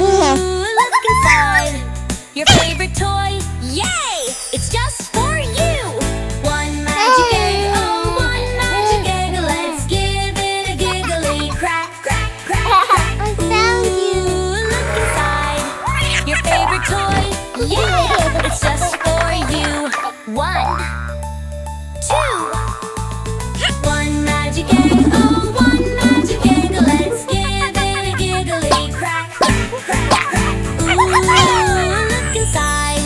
look inside. Your favorite toy, yay! It's just for you. One magic egg, oh, one magic egg. Let's give it a giggly crack, crack, crack, crack. I found you. Look inside. Your favorite toy, yay! It's just for you. 1, 2. One magic egg, oh, one magic egg. Let's give it a giggly crack, crack, crack, crack. Ooh, look inside.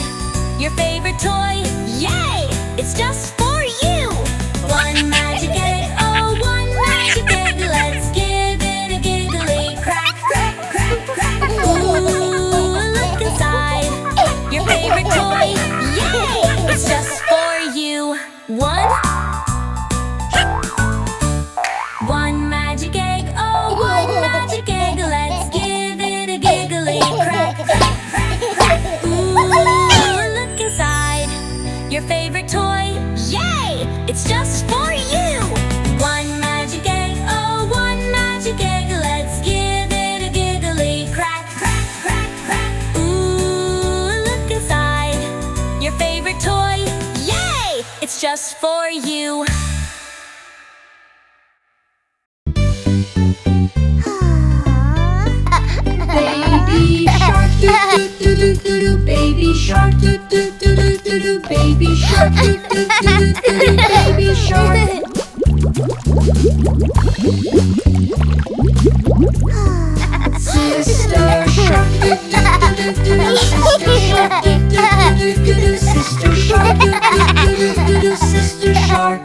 Your favorite toy, yay! It's just for you. One magic egg, oh, one magic egg. Let's give it a giggly crack, crack, crack, crack. Ooh, look inside. Your favorite toy, yay! It's just for you. One magic egg, oh, one magic egg. Let's give it a giggly crack, crack, crack, crack. Ooh, look inside. Your favorite toy, yay! It's just for you. One magic egg, oh, one magic egg. Let's give it a giggly crack, crack, crack, crack. Ooh, look inside. Your favorite toy, yay! It's just for you. Baby shark, do do do do do do. Baby shark, do do do do do do. Baby shark, do do do do do do. Baby shark. Sister shark, do do do do do. Sister shark, do do do do do. Sister shark, do do do do do. Sister shark.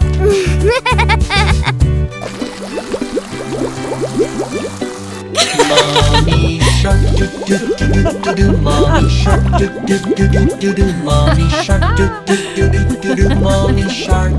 Mommy shark, do do do do do do. Mommy shark, do do do do do do. Mommy shark, do do do do do do. Mommy shark.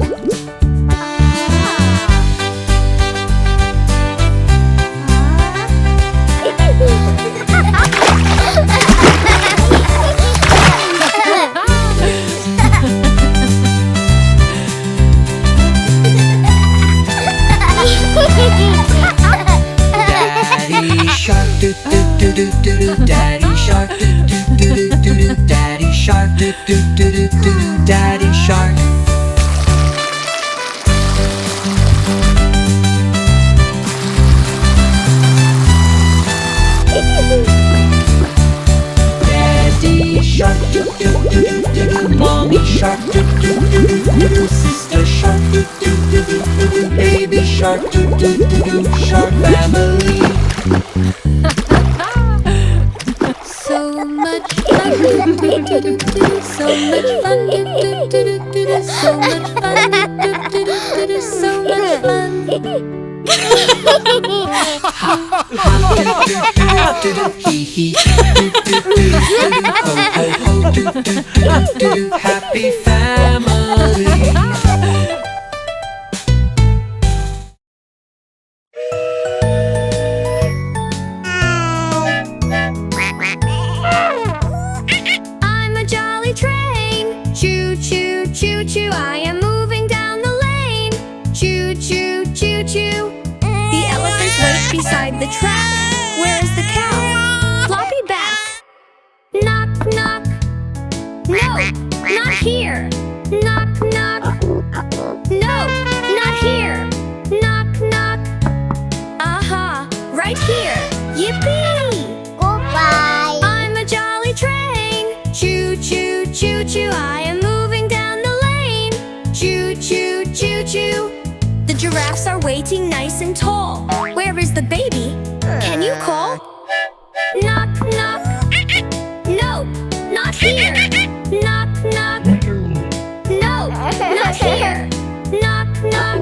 Daddy shark, do do do do do do. Daddy shark, do do do do do do. Daddy shark, do do do do do do. Daddy shark. Daddy shark, do do do do do do. Mommy shark, do do do do do do. Sister shark, do do do do do do. Baby shark, do do do do. Shark family. So much fun, so much fun, so much fun, so much fun. Happy family. I'm a jolly train. Choo choo choo choo. I am moving down the lane. Choo choo choo choo. The elephants wait beside the track. Where's the cow? Floppy back. Knock knock. No, not here. Knock knock. No, not here. Knock knock. Aha, right here. Yippee! Goodbye. I'm a jolly train. Choo choo choo choo. I am moving down the lane. Choo choo choo choo. The giraffes are waiting nice and tall. Where is the baby? Can you call? Knock knock. No, not here. Knock knock. No, not here. Knock knock.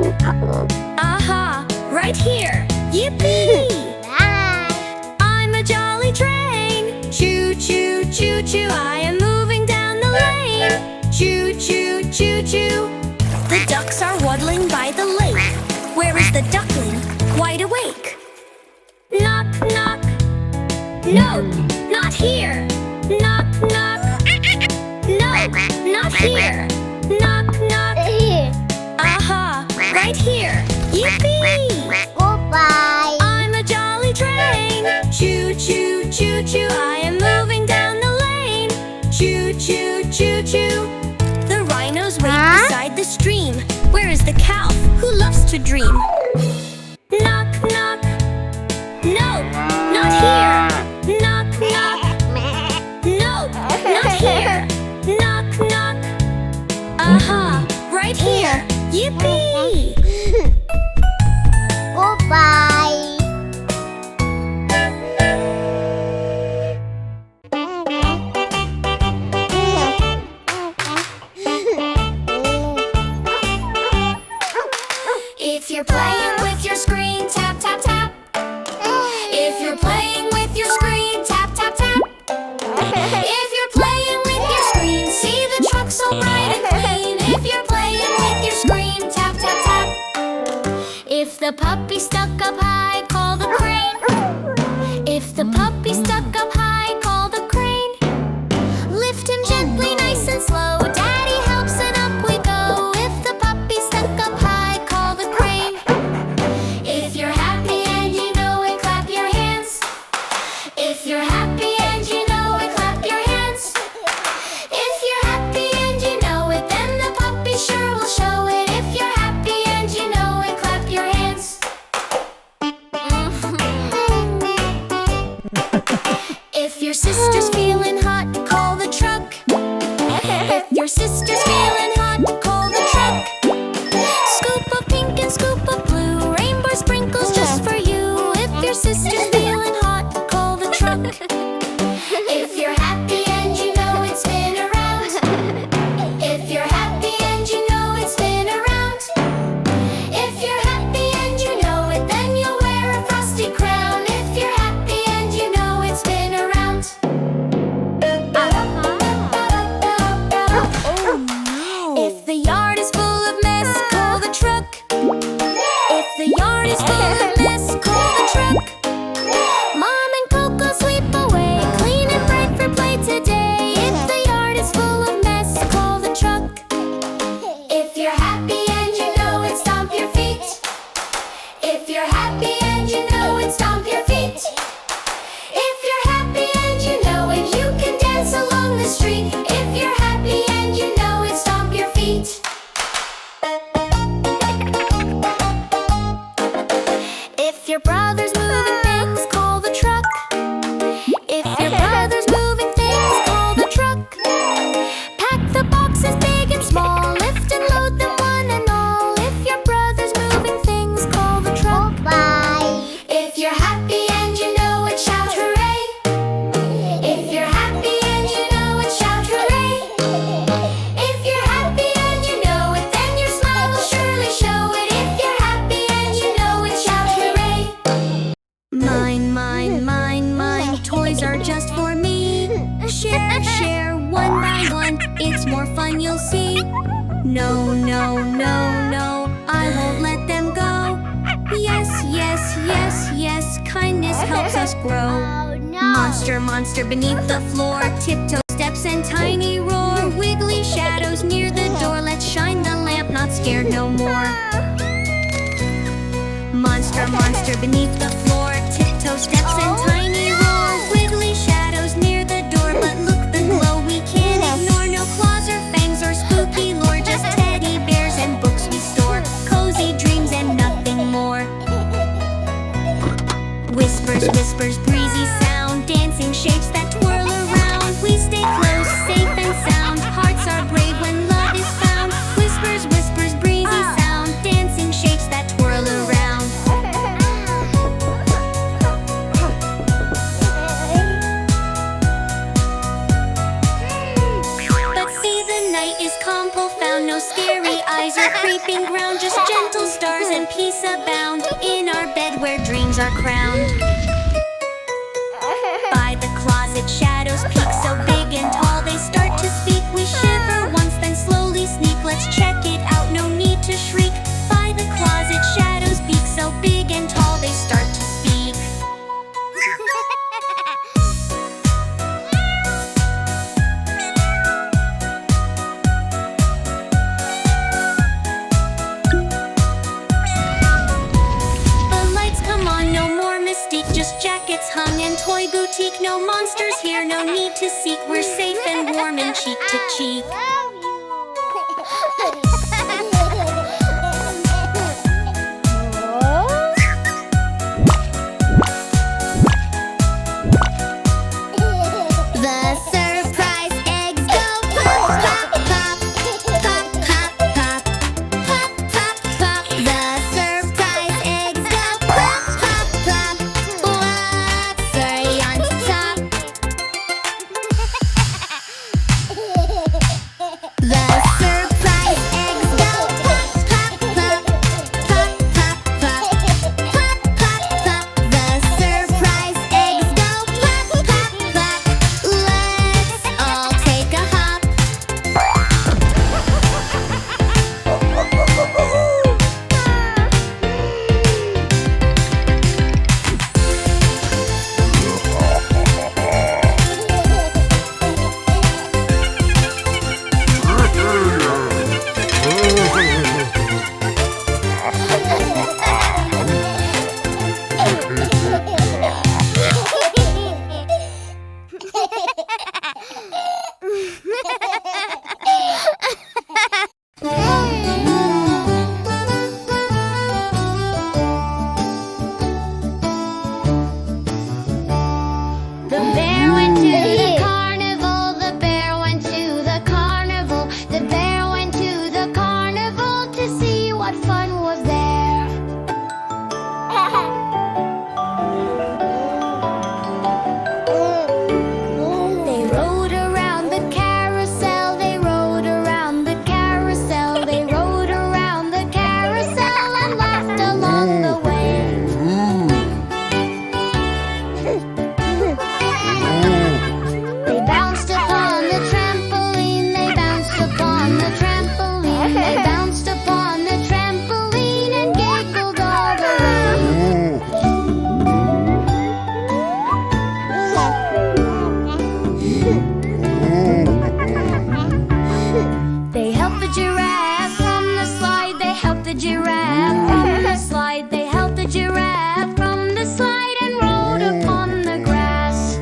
Aha, right here. Yippee! Bye. I'm a jolly train. Choo choo choo choo. I am moving down the lane. Choo choo choo choo. The ducks are waddling by the lake. Where is the duckling? Wide awake. Knock knock. No, not here. Knock knock. No, not here. Knock knock. Aha, right here. Yippee! Goodbye. I'm a jolly train. Choo choo choo choo, I am moving down the lane. Choo, choo, choo, choo. The rhinos wait beside the stream. Where is the cow who loves to dream? Knock, knock. No, not here. Knock, knock. No, not here. Knock, knock. Aha, right here. Yippee! Goodbye. If you're playing with your screen, tap, tap, tap. If you're playing with your screen, tap, tap, tap. If you're playing with your screen, see the truck so bright and clean. If you're playing with your screen, tap, tap, tap. If the puppy stuck up high, call the crane. If the puppy stuck up high, call the crane. Lift him gently, nice and slow. Daddy helps and up we go. If the puppy stuck up high, call the crane. If you're happy and you know it, clap your hands. If you're happy and you know it, clap your hands. If you're happy and you know it, then the puppy sure will show it. If you're happy and you know it, clap your hands. If your sister's feeling hot, call the truck. If your sister's feeling hot, call the truck. Scoop of pink and scoop of blue, rainbow sprinkles just for you. If your sister's feeling hot, call the truck. If you're happy and you know it, spin around. If you're happy and you know it, spin around. If you're happy and you know it, then you'll wear a frosty crown. If you're happy and you know it, spin around. If the yard is full of mess, call the truck. If the yard is full of mess, call the truck. Mom and Coco sweep away, clean and bright for play today. If the yard is full of mess, call the truck. If you're happy and you know it, stomp your feet. If you're happy and you know it, stomp your feet. If you're happy and you know it, you can dance along the street. If you're happy and you know it, stomp your feet. If your brother's moving things, call the truck. If your brother's moving things, call the truck. Pack the boxes big and small, lift and load them one and all. If your brother's moving things, call the truck. Bye. If you're happy and you know it, shout hooray. If you're happy and you know it, shout hooray. If you're happy and you know it, then your smile will surely show it. If you're happy and you know it, shout hooray. Mine, mine, mine, mine, toys are just for me. Share, share, one by one, it's more fun you'll see. No, no, no, no, I won't let them go. Yes, yes, yes, yes, kindness helps us grow. Oh no. Monster, monster beneath the floor, tiptoe steps and tiny roar. Wiggly shadows near the door, let's shine the lamp, not scared no more. Monster, monster beneath the floor, tiptoe steps and tiny roar. Wiggly shadows near the door, but look the glow we can't ignore. No claws or fangs or spooky lore, just teddy bears and books we store. Cozy dreams and nothing more. Whispers, whispers, breezy sound, dancing shapes that twirl around. We stay close, safe and sound, hearts are brave when love is found. Whispers, whispers, breezy sound, dancing shapes that twirl around. But see, the night is calm, profound, no scary eyes or creeping ground, just gentle stars and peace abound in our bed where dreams are crowned. By the closet, shadows peek so big and tall, they start to speak. We shiver once, then slowly sneak. Let's check it out, no need to shriek. By the closet, shadows peek so big and tall, they start to speak. The lights come on, no more mystique, just jackets hung and toy boutique. No monster here, no need to seek. We're safe and warm and cheek to cheek. The surprise eggs go pop, pop, pop, pop, pop, pop, pop, pop, pop. The surprise eggs go pop, pop, pop. What's right on top? The surprise eggs go pop, pop, pop, pop, pop, pop, pop, pop, pop. The surprise eggs go pop, pop, pop. Let's all take a hop. The bear went to the carnival. The bear went to the carnival. The bear went to the carnival to see what fun was there. They rode around the carousel. They rode around the carousel. They rode around the carousel and laughed along the way. They bounced upon the trampoline. They bounced upon the trampoline. They bounced upon the trampoline and giggled all the way. They helped the giraffe from the slide. They helped the giraffe from the slide. They helped the giraffe from the slide and rode upon the grass.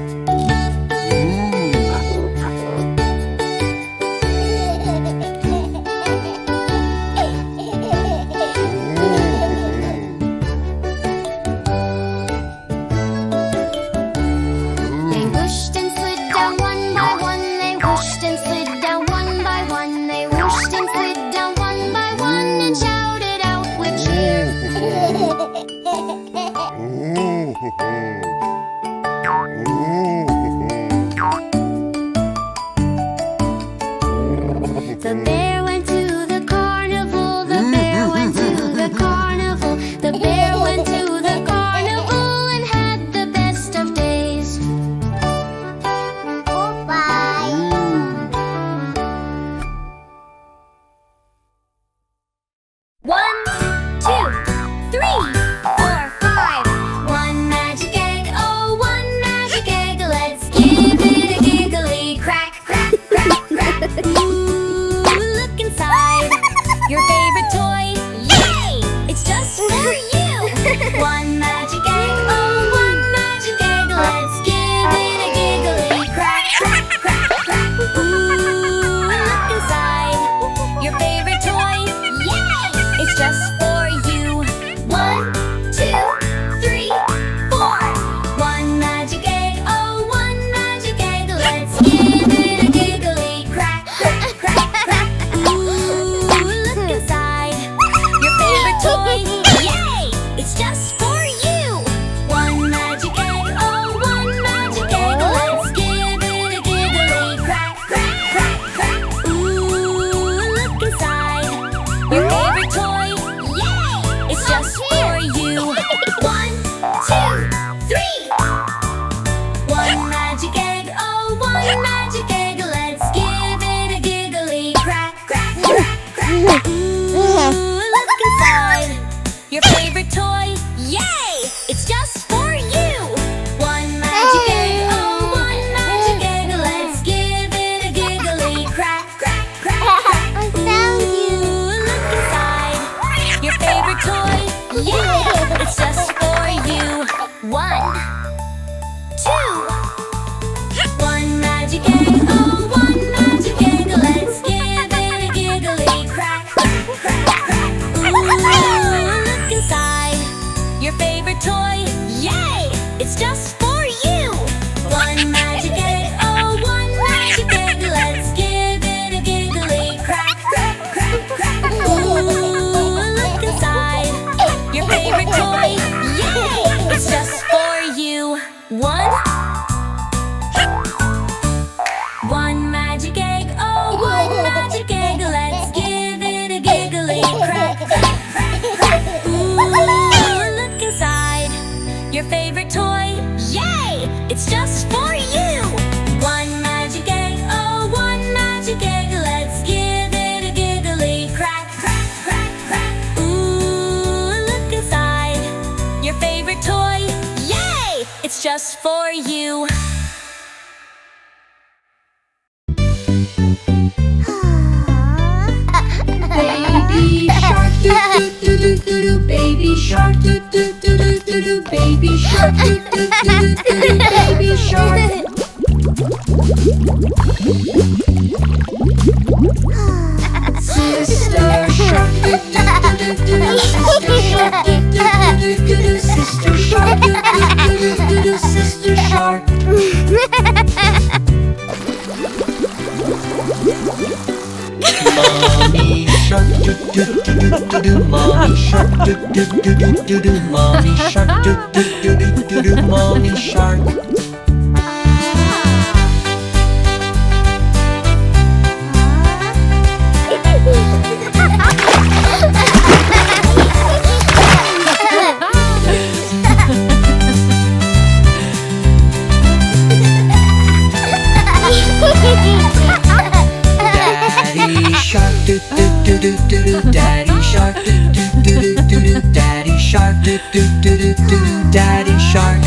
They whooshed and slid down one by one. They whooshed and slid down one by one. They whooshed and slid down one by one and shouted out with cheer. The bear went to the carnival. The bear went to the carnival. The bear went to the carnival and had the best of days. Bye. 1, 2, 3, 4, 5. One magic egg, oh, one magic egg. Let's give it a giggly crack, crack, crack, crack. Ooh, look inside. Your favorite toy, yay! It's just for you. One magic egg, oh, one magic egg. Let's give it a giggly crack, crack, crack, crack. Ooh, look inside. Your favorite toy, yay! It's just for you. 1, 2, 3, 4. One magic egg, oh, one magic egg. Let's give it a giggly crack, crack, crack, crack. Ooh, look inside. Your favorite toy, yay! It's just for you. One magic egg, oh, one magic egg. Let's give it a giggly crack, crack, crack, crack. Ooh, look inside. Your favorite toy, yay! It's just for you. 1, 2, 3. One magic egg, oh, one magic egg. Let's give it a giggly crack, crack, crack, crack. Ooh, look inside. Your favorite toy, yay! It's just for you. One magic egg, oh, one magic egg. Let's give it a giggly crack, crack, crack, crack. I found you. Ooh, look inside. Your favorite toy, yay! It's just for you. 1, 2. it's just for you. One magic egg, oh, one magic egg. Let's give it a giggly crack, crack, crack, crack. Ooh, look inside. Your favorite toy, yay! It's just for you. One magic egg, oh, one magic egg. Let's give it a giggly crack, crack, crack, crack. Ooh, look inside. Your favorite toy, yay! It's just for you. One magic egg, oh, one magic egg. Let's give it a giggly crack, crack, crack, crack. Ooh, look inside. Your favorite toy, yay! It's just for you. Baby shark, do do do do do do. Baby shark, do do do do do do. Baby shark, do do do do do do. Baby shark. Sister shark, do do do do do. Sister shark, do do do do do. Sister shark, do do do do do. Sister shark. Mommy shark, do do do do do do. Mommy shark, do do do do do do. Mommy shark, do do do do do do. Mommy shark. Daddy shark, do do do do do do. Daddy shark, do do do do do do. Daddy shark, do do do do do do. Daddy shark.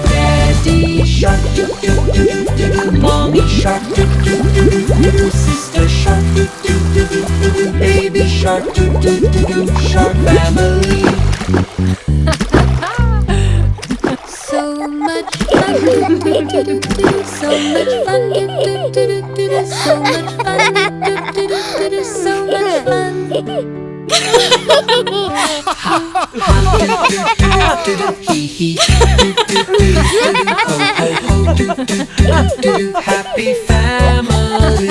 Daddy shark, do do do do do do. Mommy shark, do do do do do do. Sister shark, do do do do do do. Baby shark, do do do do. Shark family. So much fun, so much fun, so much fun, so much fun. Hee hee, ho ho ho, happy family.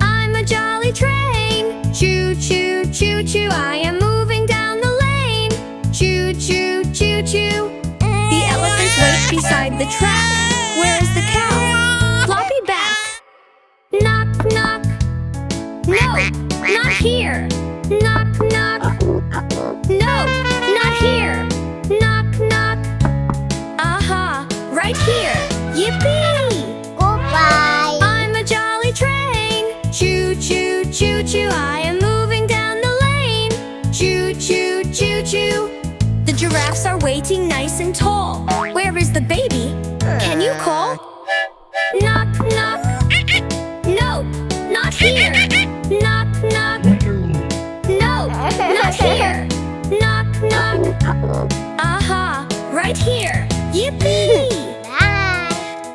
I'm a jolly train. Choo choo choo choo. I am moving down the lane. Choo choo choo choo. The elephants wait beside the track. Where's the cow? Floppy back. Knock knock. No, not here. Knock knock. No, not here. Knock knock. Aha, right here. Yippee! Goodbye. I'm a jolly train. Choo choo choo choo. I am moving down the lane. Choo choo choo choo. The giraffes are waiting nice and tall. Where is the baby? Can you call? Knock knock. No, not here. Knock knock. No, not here. Knock knock. Aha, right here. Yippee!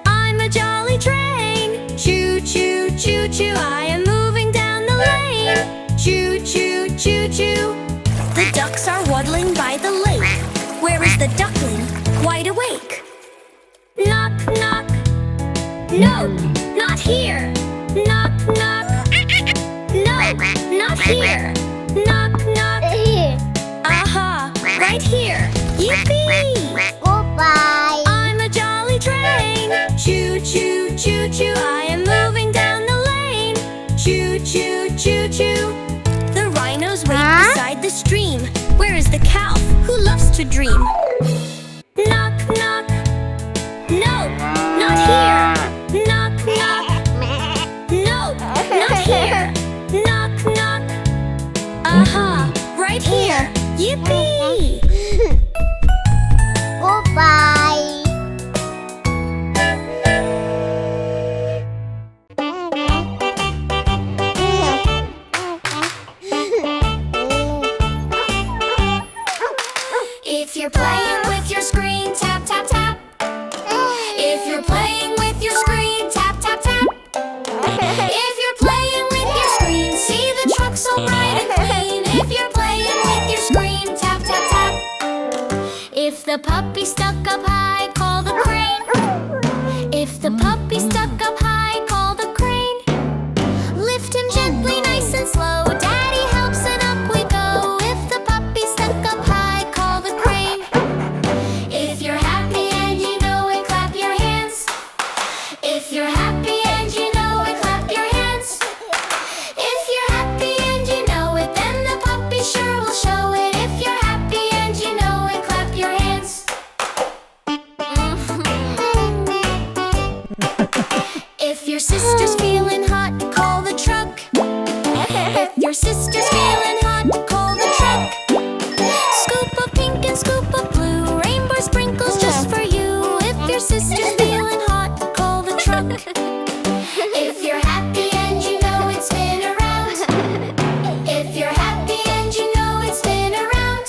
I'm a jolly train. Choo choo choo choo. I am moving down the lane. Choo choo choo choo. The ducks are waddling by the lake. Where is the duckling? Wide awake. Knock knock. No, not here. Knock knock. No, not here. Knock knock. Aha, right here. Yippee! Goodbye. I'm a jolly train. Choo choo choo choo. I am moving down the lane. Choo choo choo choo. The rhinos wait beside the stream. Where is the cow who loves to dream? Knock knock. No, not here. Knock knock. No, not here. Knock knock. Aha, right here. Yippee! Goodbye. playing with your screen, tap, tap, tap. If you're playing with your screen, tap, tap, tap. If you're playing with your screen, see the truck so bright and clean. If you're playing with your screen, tap, tap, tap. If the puppy stuck up high, call the crane. If the puppy stuck up high, call the crane. Lift him gently, nice and slow. Daddy helps and up we go. If the puppy stuck up high, call the crane. If you're happy and you know it, clap your hands. If you're happy and you know it, clap your hands. If you're happy and you know it, then the puppy sure will show it. If you're happy and you know it, clap your hands. If your sister's feeling hot, call the truck. If your sister's feeling hot, call the truck. Scoop of pink and scoop of blue, rainbow sprinkles just for you. If your sister's feeling hot, call the truck. If you're happy and you know it, spin around. If you're happy and you know it, spin around.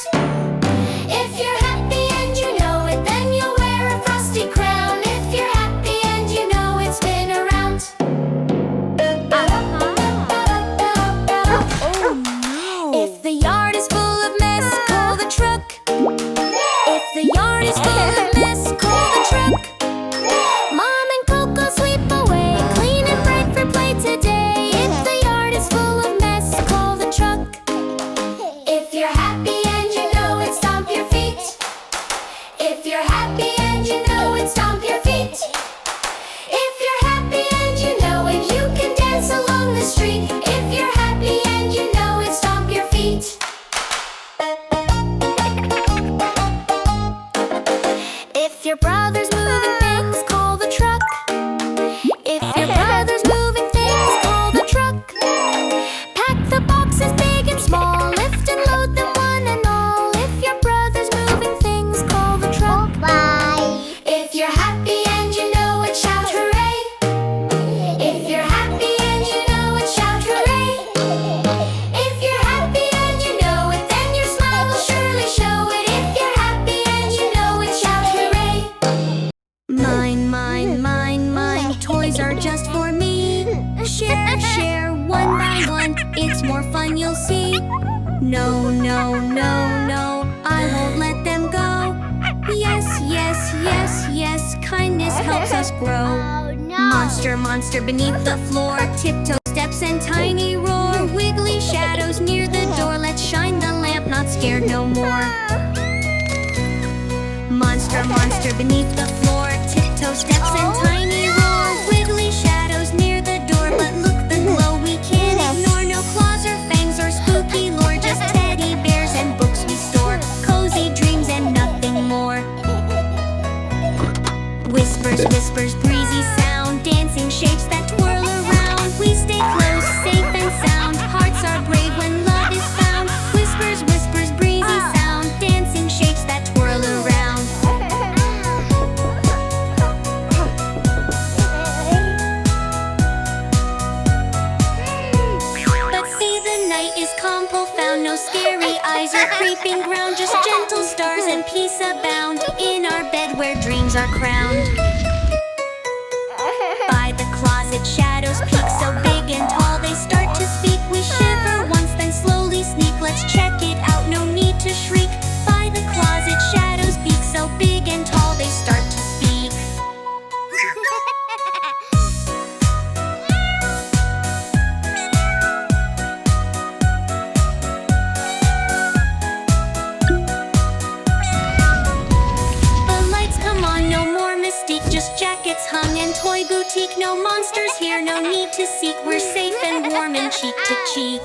If you're happy and you know it, then you'll wear a frosty crown. If you're happy and you know it, spin around. If the yard is full of mess, call the truck. If the yard is full of mess, call the truck. Mom and Coco sweep away, clean and bright for play today. If the yard is full of mess, call the truck. If you're happy and you know it, stomp your feet. If you're happy and you know it, stomp your feet. If you're happy and you know it, you can dance along the street. If you're happy and you know it, stomp your feet. If your brother's moving things, call the truck. If your brother's moving things, call the truck. Pack the boxes big and small, lift and load them one and all. If your brother's moving things, call the truck. If you're happy and you know it, shout hooray. If you're happy and you know it, shout hooray. If you're happy and you know it, then your smile will surely show it. If you're happy and you know it, shout hooray. Mine, mine, mine, mine, toys are just for me. Share, share, one by one, it's more fun you'll see. No, no, no, no, I won't let them go. Yes, yes, yes, yes, kindness helps us grow. Monster, monster beneath the floor, tiptoe steps and tiny roar. Wiggly shadows near the door, let's shine the lamp, not scared no more. Monster, monster beneath the floor, tiptoe steps and tiny roar. Wiggly shadows near the door, but look the glow we can't ignore. No claws or fangs or spooky lore, just teddy bears and books we store. Cozy dreams and nothing more. Whispers, whispers, breezy sound, dancing shapes that twirl around. We stay close, safe and sound, hearts are brave when love is found. Whispers, whispers, breezy sound, dancing shapes that twirl around. But see, the night is calm, profound, no scary eyes or creeping ground, just gentle stars and peace abound in our bed where dreams are crowned. By the closet, shadows peek so big and tall, they start to speak. We shiver once, then slowly sneak. Let's check it out, no need to shriek. By the closet, shadows peek so big and tall, they start to speak. The lights come on, no more mystique, just jackets hung and toy boutique. No monsters here, no need to seek. We're safe and warm and cheek to cheek.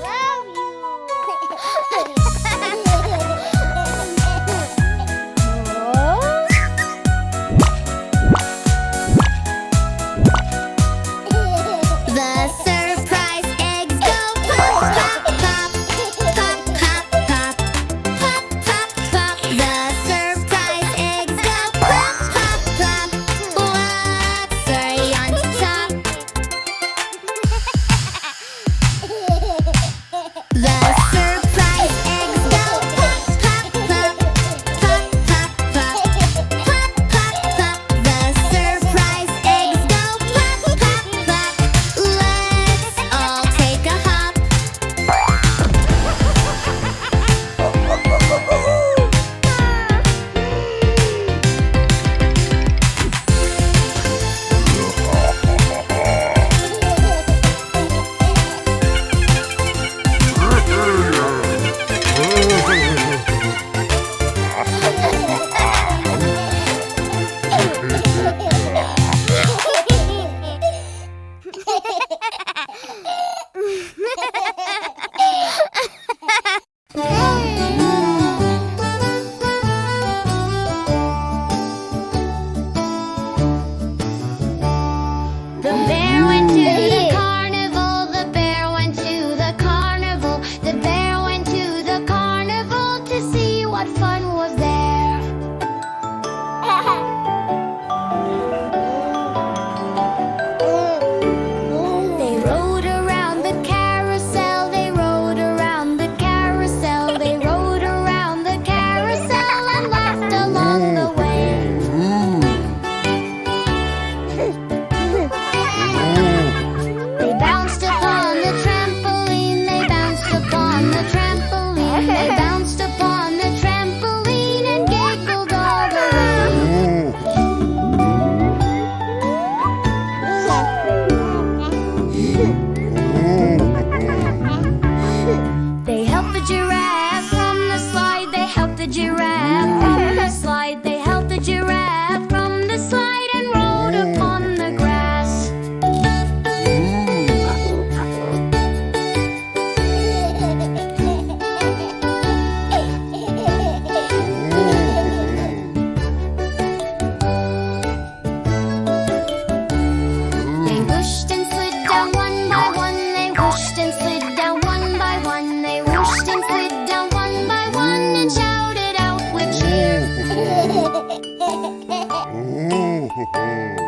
The surprise eggs go pop, pop, pop, pop, pop, pop, pop, pop, pop. The surprise eggs go pop, pop, pop. What's right on top? ho ho.